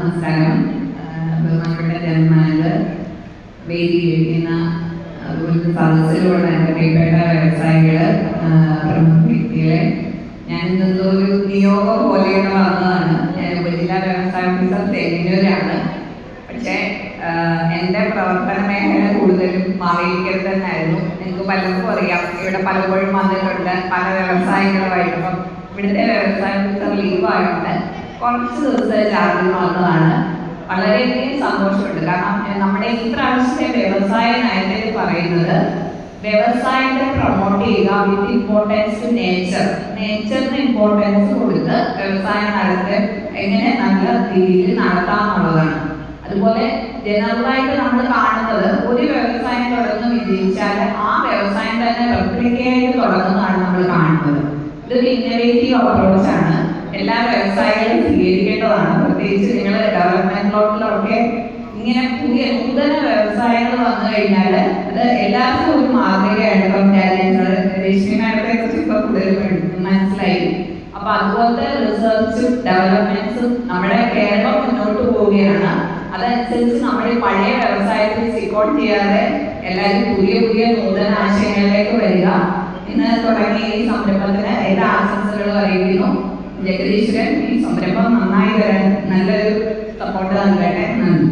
നമസ്കാരം. ബഹുമാനപ്പെട്ട ജനറൽ വേദിയിലിരിക്കുന്ന അതുപോലെ സദസ്സിലുള്ള എൻ്റെ പ്രിയപ്പെട്ട വ്യവസായികള്, പ്രമുഖ വ്യക്തികളെ, ഞാൻ ഇന്നത്തെ ഒരു നിയോഗം പോലെയൊക്കെ വന്നതാണ്. ഞാൻ ഉപജില്ലാ വ്യവസായ ഓഫീസർ തെങ്ങിനൂരാണ്. പക്ഷേ എൻ്റെ പ്രവർത്തന മേഖല കൂടുതലും മാവേലിക്കൽ തന്നെയായിരുന്നു. നിങ്ങൾക്ക് പലർക്കും അറിയാം, ഇവിടെ പലപ്പോഴും വന്നിട്ടുണ്ട് പല വ്യവസായികളുമായിട്ട്. അപ്പം ഇവിടുത്തെ വ്യവസായ ഓഫീസർ ലീവായതുകൊണ്ട് കുറച്ച് ദിവസത്തെ ചാർജിൽ വന്നതാണ്. വളരെയധികം സന്തോഷമുണ്ട്. കാരണം നമ്മുടെ ഈ പ്രാവശ്യത്തെ വ്യവസായ നയത്തിൽ പറയുന്നത് വ്യവസായത്തെ പ്രൊമോട്ട് ചെയ്യുക വിത്ത് ഇമ്പോർട്ടൻസ് ടു നേച്ചർ. നേച്ചറിന് ഇമ്പോർട്ടൻസ് കൊടുത്ത് വ്യവസായ നയത്തെ എങ്ങനെ നല്ല രീതിയിൽ നടത്താമെന്നുള്ളതാണ്. അതുപോലെ ജനറലായിട്ട് നമ്മൾ കാണുന്നത് ഒരു വ്യവസായം തുടർന്ന് വിജയിച്ചാൽ ആ വ്യവസായം തന്നെ റെപ്ലിക്കേറ്റ് തുടങ്ങുന്നതാണ് നമ്മൾ കാണുന്നത്. ഇതൊരു ഇന്നോവേറ്റീവ് അപ്രോച്ചാണ്. എല്ലാ വ്യവസായികളും സ്വീകരിക്കേണ്ടതാണ്. പ്രത്യേകിച്ച് നിങ്ങൾ ഡെവലപ്മെന്റിലോട്ടിലൊക്കെ ഇങ്ങനെ പുതിയ നൂതന വ്യവസായങ്ങൾ വന്നു കഴിഞ്ഞാൽ അത് എല്ലാവർക്കും ഒരു മാതൃകയാണ്. ഇപ്പം രശ്മി മാഡത്തെ കുറിച്ച് ഇപ്പൊ കൂടുതൽ മനസ്സിലായി. അപ്പൊ അതുപോലത്തെ റിസർച്ചും ഡെവലപ്മെന്റ്സും നമ്മുടെ കേരളം മുന്നോട്ട് പോവുകയാണ്. അതനുസരിച്ച് നമ്മുടെ പഴയ വ്യവസായത്തിൽ സിക്കോട്ട് ചെയ്യാതെ എല്ലാവരും പുതിയ പുതിയ നൂതന ആശയങ്ങളിലേക്ക് വരിക. ഇന്ന് തുടങ്ങിയ ഈ സംരംഭത്തിന് എല്ലാ ആശംസകളും അറിയിക്കുന്നു. ജഗദീശ്വരൻ ഈ സംരംഭം നന്നായി വരാൻ നല്ലൊരു സപ്പോർട്ട് നൽകട്ടെ. നന്ദി.